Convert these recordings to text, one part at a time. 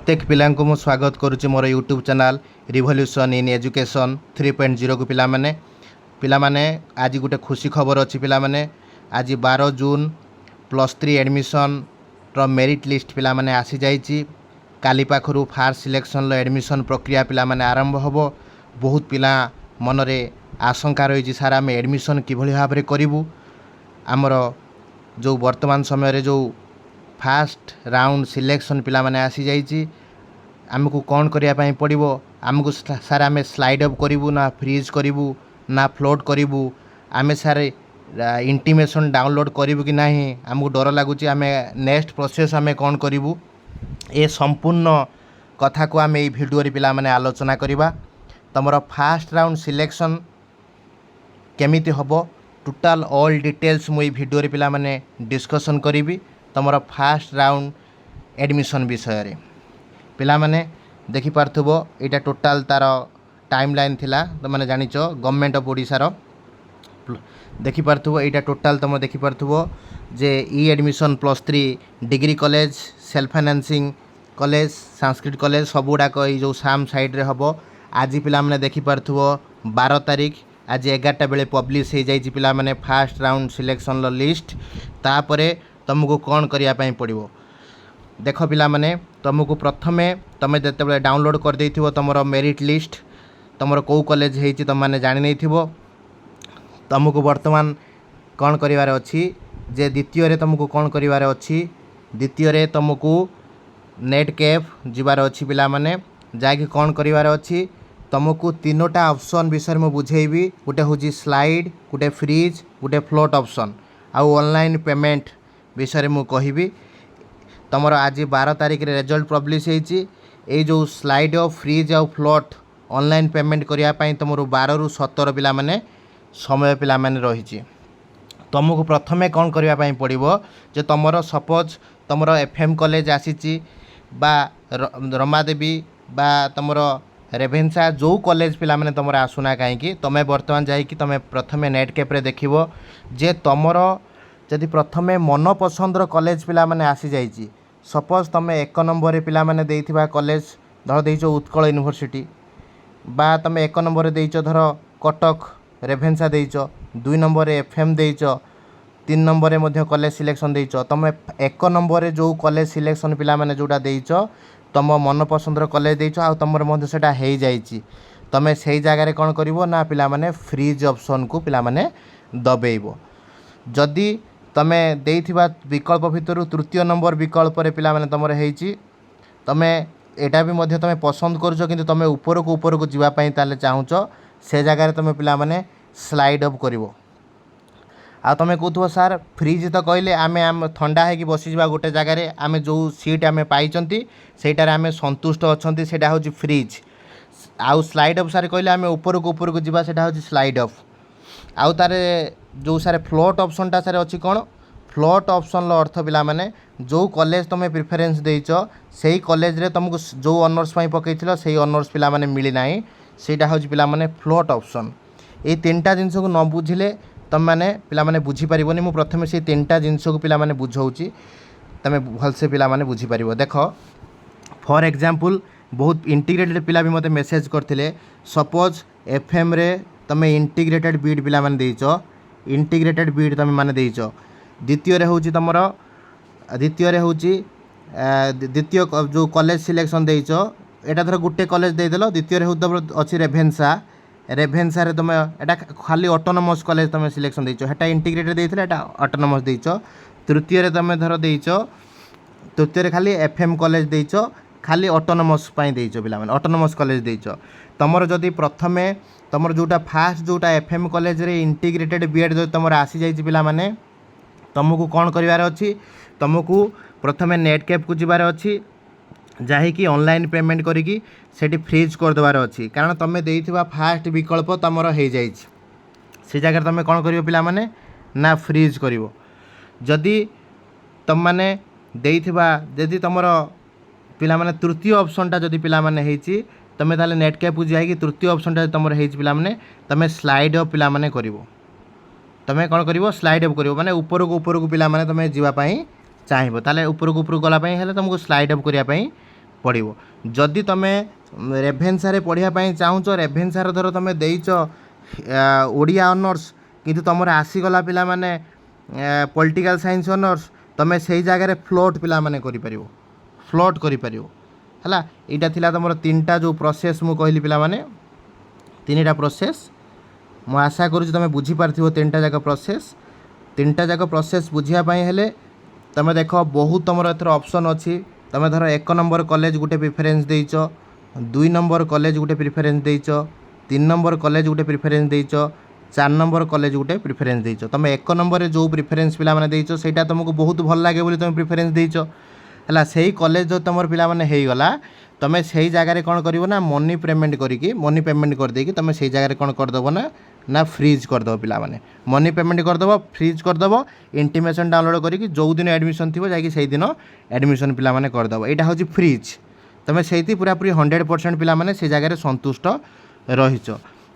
प्रत्येक पिला को स्वागत करुच्ची मोर YouTube channel revolution in education 3.0 को पिला माने आज गोटे खुशी खबर अच्छी पिला माने आज 12 जून +3 एडमिशन रो मेरिट लिस्ट पिला माने आसी जाइए। काली पाखरु फास्ट सिलेक्शन एडमिशन प्रक्रिया पिला माने आरंभ होबो। बहुत पिला मनरे आशंका रही सारा आम एडमिशन किभली भाव में करूँ। आमर जो वर्तमान समय जो फास्ट राउंड सिलेक्शन पिला माने आसी जाइए। आमको कौन करने पड़ो आमको सार आम स्लाइड अप करूँ ना फ्रीज करूँ ना फ्लोट करूँ आम सार इंटीमेशन डाउनलोड करूँ कि नहीं आमको डर लगुच आम नेक्स्ट प्रोसेस आम कौन करूँ ए संपूर्ण कथा को आम ये भिडियो पिला माने आलोचना करवा। तुम फास्ट राउंड सिलेक्शन केमिति हबो टोटाल ऑल डिटेल्स मुई भिडियो पिला माने डिस्कशन करी। तुम फास्ट राउंड एडमिशन विषय रे पिला माने देखि पारथुबो एटा टोटाल तार टाइमलाइन थिला तो माने जानिच गवर्नमेंट ऑफ ओडिशा रो देखि पारथुबो एटा टोटाल तुम देखि पारथुबो जे e admission +3 degree college self financing college Sanskrit college सबुडाक जो साम साइड रे हबो। आज पिला माने देखि पारथुबो 12 तारीख आज 11टा बेले पब्लिश हो जाइए पिला माने फास्ट राउंड सिलेक्शन लिस्ट। तापरे तुमको कौन करिया पई पड़िबो देख पिला माने तुमको प्रथमे तुम जिते डाउनलोड कर देथिबो तुमरो मेरिट लिस्ट तुमरो को कॉलेज हेची तुम माने जानि नै थिबो। तुमको वर्तमान कौन करिवार अछि जे द्वितीय रे तुमको कौन करिवार अछि द्वितीय रे तुमको नेट कैफ जिबार अछि पिला माने जाके कौन करिवार अछि तुमको तीनोटा ऑप्शन विषय में बुझेबी। गोटे हूँ स्लाइड गोटे फ्रीज गोटे फ्लोट ऑप्शन आउ ऑनलाइन पेमेंट विषय में कहबी। तुमर आज 12 तारीख रे रिजल्ट पब्लिश होती ये जो स्लाइड ऑफ फ्रीज आउ फ्लोट ऑनलाइन पेमेंट करने तुम 12 रु 17 पिला माने समय पिला माने रही। तुमको प्रथमे कौन करने पड़ो जो तुमर सपोज तुमर एफएम कॉलेज आसी बा रमादेवी बा तुमर रेभेन्सा जो कॉलेज पिला माने तुम आसुना कहीं तुम्हें बर्तमान जाकि तुम प्रथमे नेट कैप्रे देखो जे तुमर जदि प्रथमे मन पसंदर कॉलेज पिला माने आसी जाइए। सपोज तुम 1 नंबर पिला माने देइथिबा कॉलेज धर देइछ उत्कल यूनिवर्सिटी बा तुम 1 नंबर देइछ धर कटक रेभेन्सा देइछ 2 नंबर एफएम देइछ 3 नंबर में कॉलेज सिलेक्शन देइछ। तुम 1 नंबर जो कॉलेज सिलेक्शन पिला माने जोटा देइछ तुम मन पसंदर कॉलेज देइछ आ तुमर मध्य सेटा हेइ जाइछि। तुम से जगह कौन करिवो ना पिला माने फ्रीज ऑप्शन को पिला माने दबेइबो। जदि तुम देइथिबा विकल्प भितर तृतीय नंबर विकल्प रे पिला माने तुमर हेइछि तुम एटा भी मध्य तुम पसंद करछो किंतु तुम ऊपर को जीवा पई ताले चाहुचो से जगह रे तुम पिला माने स्लाइड अप करिवो। आ तुम कहथो सार फ्रीज तो कहले आम ठंडा है कि बसी जा गोटे जगार आम जो सीट आम पाई सेटार आम संतुष्ट अच्छा से हूँ फ्रीज आउ स्लाइड अफ सार कहले आम ऊपर को जीवा से हूँ स्लाइड अफ आउ तार जो सार फ्लोट ऑप्शनटा सार अच्छी कौन फ्लोट ऑप्शन अर्थ पिला माने जो कॉलेज तुम प्रिफरेन्स देइछ से कॉलेज रे तुमको जो ऑनर्स पकई से ऑनर्स पिला माने मिली नाही सेटा हूँ पिला माने फ्लोट ऑप्शन। ये 3टा जिनस को न बुझिले तुम मैंने पिला माने बुझी पारिबोनी। मु प्रथमे से 3टा जिनस को पिला माने बुझाऊँगी तुम भलसे पिला माने बुझी पारिबो। देख फॉर एग्जांपल बहुत इंटीग्रेटेड पिला भी मते मेसेज करथिले सपोज एफएम रे तुम इंटीग्रेटेड बीट पिला माने देइछ इंटीग्रेटेड बीट तुम माने देइछ द्वितीय रे होची तुमर द्वितीय रे होची द्वितीय जो कॉलेज सिलेक्शन देइछ एटा धर गुटे कॉलेज देदेल द्वितीय रे होत अछि रेभेन्सा रेभेन्सा रे तुम एटा खाली ऑटोनोमस कॉलेज तुम सिलेक्शन देइछ हेटा इंटीग्रेटेड देइथिले एटा ऑटोनोमस देइछ। तृतीय रे तुम धर देइछ तृतीय रे खाली एफएम कॉलेज देइछ खाली ऑटोनोमस पई देइछ पिला माने ऑटोनोमस कॉलेज देइछ। तुमर जदि प्रथमे तुमर जोटा फास्ट जोटा एफएम कॉलेज रे इंटीग्रेटेड बीएड जो तुमर आसी जाइछि पिला माने तुमको कौन करिवार अछि तुमको प्रथमे नेट कैप को जिबार अछि जाहि ऑनलाइन पेमेंट करिकी सेठी फ्रीज कर देवार अछि कारण तुम देइथिबा फास्ट विकल्प तुमर हो जाइछि से जगह तुम कौन करिवो पिला माने ना फ्रीज करिवो। जदि तुम माने देइथिबा जदि तुमर पिला माने तृतीय ऑप्शनटा जदि पिला माने हेछि तुम ताले नेट कैप को जाइकी तृतीय ऑप्शनटा तुमर हेछि पिला माने तुम स्लाइड अप पिला माने करिवो तुम कौन करिवो स्लाइड अप करिवो माने ऊपर को पिला माने तुम जीवा पई चाहिबो ताले ऊपर को गला पई हेले तुमको स्लाइड अप करिया पई पड़ो जदि तुम रेभेन्सा पढ़ाई चाहूच रेभेन्सार धर तुम देच ओडिया ऑनर्स किंतु तुम आसीगला पिला माने पॉलिटिकल साइंस ऑनर्स तुम से जगह फ्लोट पिला माने करि परिवो फ्लोट करि परिवो हला एटा थिला तुम तीन टा जो प्रोसेस मु कहली पिला माने तीन टा प्रोसेस मु आशा करूँ तुम बुझी पार्थिव तीन टा जाक प्रोसेस बुझापी हेले तुम देख बहुत तुम एथर ऑप्शन अच्छी तुम धर 1 नंबर कॉलेज गोटे प्रिफरेन्स देच 2 नंबर कॉलेज गोटे प्रिफरेन्स देच 3 नंबर कॉलेज गोटे प्रिफरेन्स देच 4 नंबर कॉलेज गोटे प्रिफरेन्स देच तुम 1 नंबर जो प्रिफरेन्स पिला माने देच सेटा तुमको बहुत भल लगे बोली तुम प्रिफरेन्स देच है से कॉलेज जो तुम पिला माने हे गला तुम से जगह कौन कर मनी पेमेंट करके मनी पेमेंट कर देकी तुम से जगह कौन करदेव ना फ्रीज करदेव पिला माने मनी पेमेंट करदेव फ्रीज करदेव इंटीमेशन डाउनलोड करके जो दिन एडमिशन थी जा दिन एडमिशन पिला माने करदेव यहाँ हूँ फ्रीज तुम से पूरापूरी 100% पिला माने से जगह संतुष्ट रहीच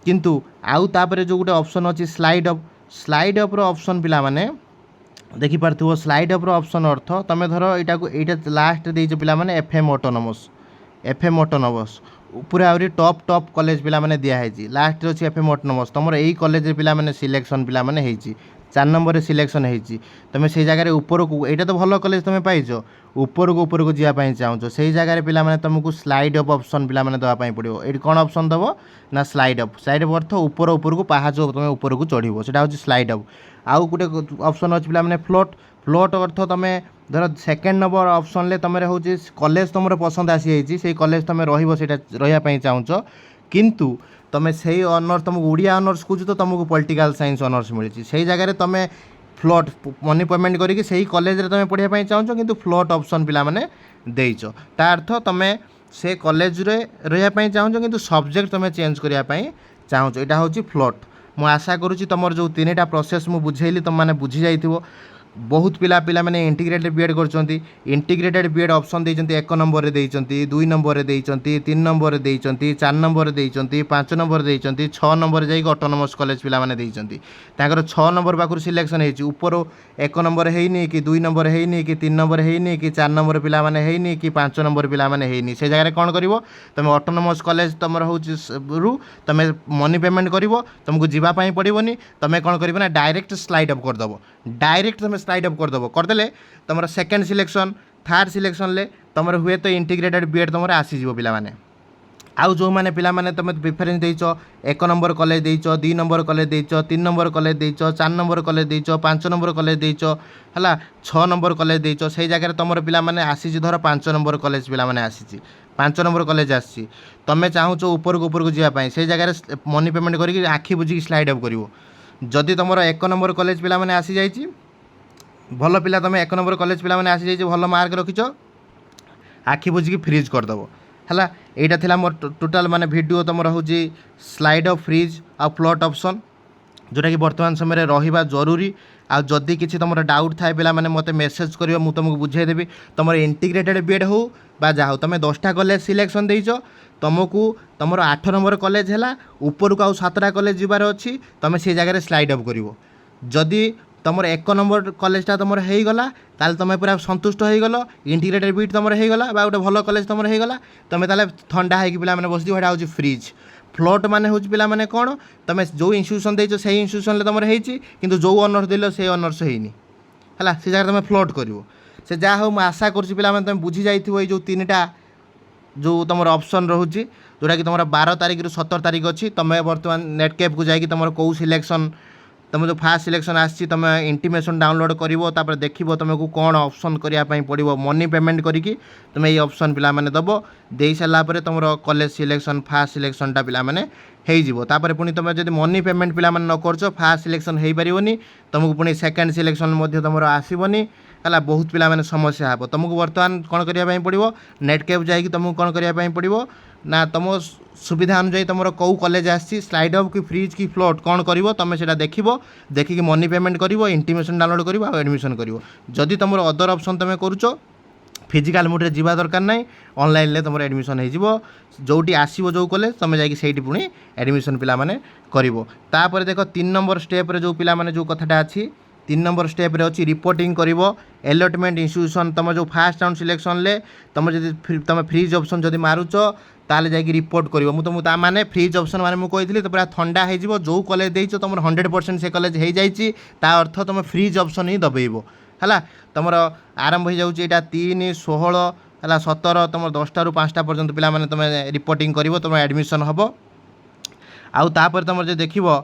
किंतु आउ तापर जो गोटे ऑप्शन अच्छी स्लाइड अप ऑप्शन पिला माने देखि पारथुव स्लाइड अप ऑप्शन अर्थ तुम धर यहाँ लास्ट देच पिला माने एफएम ऑटोनोमस पूरा आहरी टॉप कॉलेज पिला माने दिया है लास्ट अच्छी एफएम ऑटोनोमस तुम यही कॉलेज पिला माने सिलेक्शन पिला माने हेची 4 नंबर सिलेक्शन होती तुम से जगह ऊपर को यहाँ तो भल कॉलेज तुम पाइच ऊपर को जावाई चाहूँ से जगह पिला माने तुमको स्लाइड अप ऑप्शन पिला माने दवाई पड़ो ये कौन ऑप्शन दब ना स्लाइड अप अर्थ ऊपर को पहाच तुम ऊपर को चढ़ो से हूँ स्लाइड अप आउ गोटे ऑप्शन अच्छी पिला माने फ्लोट अर्थ तुम धर 2 नंबर ऑप्शन ले तुम हूँ कॉलेज तुम पसंद आसी से कॉलेज तुम रही चाहूँ किंतु तुम से ऑनर्स तुम ओडिया ऑनर्स खोज तो तुमको पॉलिटिकल साइंस ऑनर्स मिली से जगह तुम फ्लोट मनी पेमेंट करके सही कॉलेज रे तुम पढ़ाई चाहूँ किंतु फ्लोट ऑप्शन पिला माने देइच ता अर्थ तुम से कॉलेज रे रही चाहूँ किंतु सब्जेक्ट तुम चेंज करने चाहूँ यहाँ हूँ फ्लोट मु आशा करुँची तुम जो 3टा प्रोसेस मु बुझेली तुम मैंने बुझी जाइथिबो बहुत पिला माने इंटीग्रेटेड बीएड करछंती इंटीग्रेटेड बीएड ऑप्शन देइचंती 1 नंबर रे देइचंती 2 नंबर रे देइचंती 3 नंबर रे देइचंती 4 नंबर रे देइचंती 5 नंबर रे देइचंती 6 नंबर रे जाई ऑटोनोमस कॉलेज पिला माने देइचंती ताकर 6 नंबर पाखुर सिलेक्शन हेची ऊपर 1 नंबर हेइनी कि 2 नंबर हेइनी कि 3 नंबर हेइनी कि 4 नंबर पिला माने हेइनी कि 5 नंबर पिला माने हेइनी से जगह कौन करिवो तुम ऑटोनोमस कॉलेज तुमर होची रु तुम मनी पेमेंट करिवो तुमको जीवा पई पड़िबोनी तुम कौन करिवो ना डायरेक्ट स्लाइड अप कर दबो डायरेक्ट तुम स्लाइड अप करदेले तुम सेकेंड सिलेक्शन थर्ड सिलेक्शन ले तुम हुए तो इंटीग्रेटेड बीएड तुम आसीज पिला माने आउ जो मैंने पिला माने तुम प्रिफरेन्स देइच 1 नंबर कॉलेज देइच 2 नंबर कॉलेज देइच 3 नंबर कॉलेज देइच 4 नंबर कॉलेज देइच 5 नंबर कॉलेज देइच हला 6 नंबर कॉलेज देइच से जगह तुम पिला माने आसीज धर 5 नंबर कॉलेज पिला माने आसीज 5 नंबर कॉलेज आसी तुम चाहूँ ऊपर को जावाई से जगह मनी पेमेंट करके आखि बुझी स्लाइड अप करिवो जदि तुम 1 नंबर कॉलेज पिला माने आसी जाइछि भल पिला तुम 1 नंबर कॉलेज पिला माने आसी जाइछि भल मार्क रखिच आखि बुझी फ्रीज करदेव है यहाँ थिला मोर टोटाल माने वीडियो तुम हूँ स्लाइड अप फ्रीज आ फ्लोट ऑप्शन जोटा कि वर्तमान समय रहा जरूरी आ जदि किसी तुम डाउट थाए पिला माने मते मेसेज करियो मु तुमको बुझेदेवी तुम इंटीग्रेटेड बीएड हो बा जाओ तुम 10टा कॉलेज सिलेक्शन देइच तुमको तुम 8 नंबर कॉलेज है ऊपर को आउ 7टा कॉलेज जीवार अच्छी तुम से जगह स्लाइड अप करिवो जदि तुम 1 नंबर कॉलेजटा तुम हो गला ताल तुम पूरा संतुष्ट हो गल इंटीग्रेटेड बीट तुम हो गला बा गोटे भल कॉलेज तुम हो गला तुम ताले ठंडा है पिला माने बसि होटा हूँ फ्रिज फ्लोट माने हूँ पिला माने कौन तुम जो इंस्टीट्यूशन देइछ से इंस्टीट्यूशन ले तुम होइछि किंतु जो ऑनर्स दिलो से ऑनर्स होइनी हला से जगह तुम फ्लोट करिवो से जा हो आशा करुँची पिला माने तुम बुझी जाइथिबो ए जो 3टा जो तुम ऑप्शन रोचे जोटा कि तुम 12 तारिख रु 17 तारिख अच्छी तुम बर्तमान नेटकेप को जाकि तुम कौ सिलेक्शन तुम जो फास्ट सिलेक्शन आसी तुम इंटीमेशन डाउनलोड कर देखो तुमको कौन ऑप्शन करने पड़ो मनी पेमेंट करके तुम ये ऑप्शन पिला माने दब दे सारापर तुम कॉलेज सिलेक्शन फास्ट सिलेक्शनटा पिला माने तापर पुणी तुम जब मनी पेमेंट पिला माने न कर फास्ट सिलेक्शन हो पारनी तुमको पुणी सेकेंड सिलेक्शन तुम आसबनी है बहुत पिला माने समस्या हे तुमको बर्तमान कौन करने पड़ो नेटकेप जाकि तुमको कौन करने पड़ो ना तुम सुविधा अनुजाई तुम कौ कॉलेज आसी स्लाइड अप कि फ्रीज कि फ्लोट कौन कर तुम से देखिए मनी पेमेंट कर इंटीमेशन डाउनलोड कर एडमिशन कर जदि तुम अदर ऑप्शन तुम करुच फिजिकाल मुड्रे जीवा दरकार नहीं ऑनलाइन तुम एडमिशन हो जोटी आसो जो कॉलेज तुम जाकि पुणी एडमिशन पिला माने करिवो तापर देख 3 नंबर स्टेप रे जो पिला माने जो कथाटा अच्छी तीन नंबर स्टेप रे अच्छी रिपोर्टिंग करिवो अलॉटमेंट इंस्टीट्यूशन तुम जो फास्ट राउंड सिलेक्शन ले तुम जब तुम फ्रीज ऑप्शन जब मारुच ताले जाकि रिपोर्ट करिवो मु तुमको ता माने फ्रीज ऑप्शन माने मु कहितली तो पूरा ठंडा हो जिवो जो कॉलेज देइछो तुम 100% से कॉलेज हो जाइछि ता अर्थ तुम फ्रीज ऑप्शन ही दबेइबो हला तुमर आरंभ हो जाउछि एटा 3 16 हला 17 तुम 10 ରୁ 5ଟା पर्यंत पिला माने तुम रिपोर्टिंग करिवो तुम एडमिशन हबो आउ तापर तुम जे देखिवो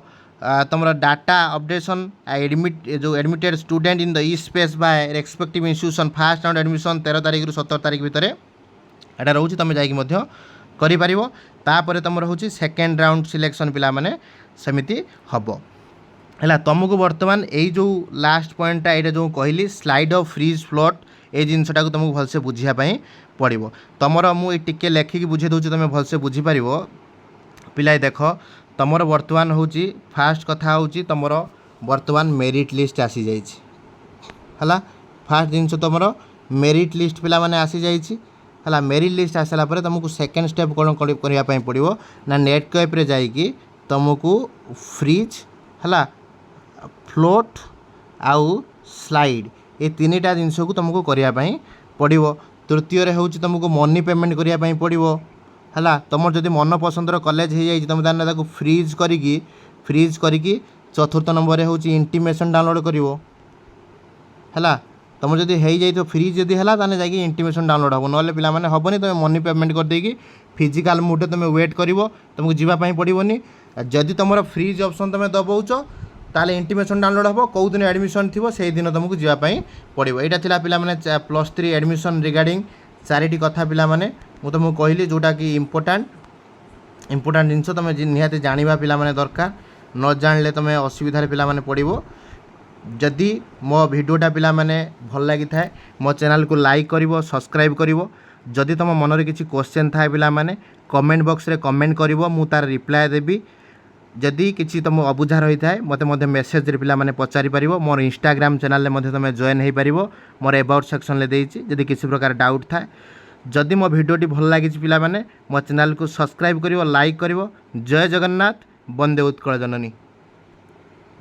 तुम डाटा अपडेशन एडमिट जो admitted student in the e space by respective institution first round admission 13 तारिख रु 17 तारिख भितर एटा रोचे तुम जाकि करिपारिबो तापर तुम रोचे सेकेंड राउंड सिलेक्शन पिला माने सेमिति हबो है तुमको बर्तमान यही जो लास्ट पॉइंटा ये जो कहली स्लाइड ऑफ फ्रीज फ्लोट ये जिनटा को तुमको भलसे बुझापी पड़ो तुम मुझे लेखिकी बुझे दूसरी तुम भलसे बुझीपार पिला देख तुमर बर्तमान हूँ फास्ट कथा हूँ तुमर बर्तमान मेरिट लिस्ट आसी जाइए फास्ट जिन तुमर मेरिट लिस्ट पिला माने आसी जाइए है मेरिट लिस्ट आसला तुमको सेकेंड स्टेप कौन करने पड़ो ना नेट कैप रे जाइए तुमको फ्रीज है फ्लोट आउ स्लाइड ये तीन टा जिनस को तुमको करने पड़ो तृतीय हूँ तुमको मनी पेमेंट करने पड़ो है तुम जब मन पसंदर कॉलेज हो जाए तुम ताने फ्रीज करी चतुर्थ नंबर हूँ इंटीमेशन डाउनलोड कर है तुम जब हो जाए फ्रीज जदि है ताने जाकि इंटीमेशन डाउनलोड हम ना पिला माने हेनी तुम मनी पेमेंट करदेकी फिजिकाल मुड तुम वेट कर तुमको जीवाई पड़ोनी जदि तुम फ्रीज ऑप्शन तुम दबाउच ताले इंटीमेशन डाउनलोड हम कौ दिन एडमिशन थी से दिन तुमको जीवाई पड़ो यहाँ पिला माने +3 एडमिशन रिगार्डिंग चारिटी कथा पिला माने मु तुमको कहली जोटा कि इम्पोर्टाट जिनस तुम निहाती जाना पिला माने दरकार न जानले तुम असुविधार पिला माने पड़ो जदि मो भिडियोटा पिला माने भल लगी थाए मो चैनल को लाइक करिवो सब्सक्राइब करिवो जदि तुम मनरे किसी क्वेश्चन थाए पिला माने कमेंट बॉक्स रे कमेंट करिवो मु तार रिप्लाय देबी जदि किसी तुम अबुझा रही थाए मते मेसेज रे पिला माने पचारि परिवो मोर इंस्टाग्राम चैनल ले मते तुम जॉइन हो पारिवो मोर अबाउट सेक्शन ले देइछि जदि किसी प्रकार डाउट थाए जदि मो भिडियोटी भल लगी पिला माने मो चैनल को सब्सक्राइब करिवो लाइक करिवो जय जगन्नाथ वंदे उत्कल जननी।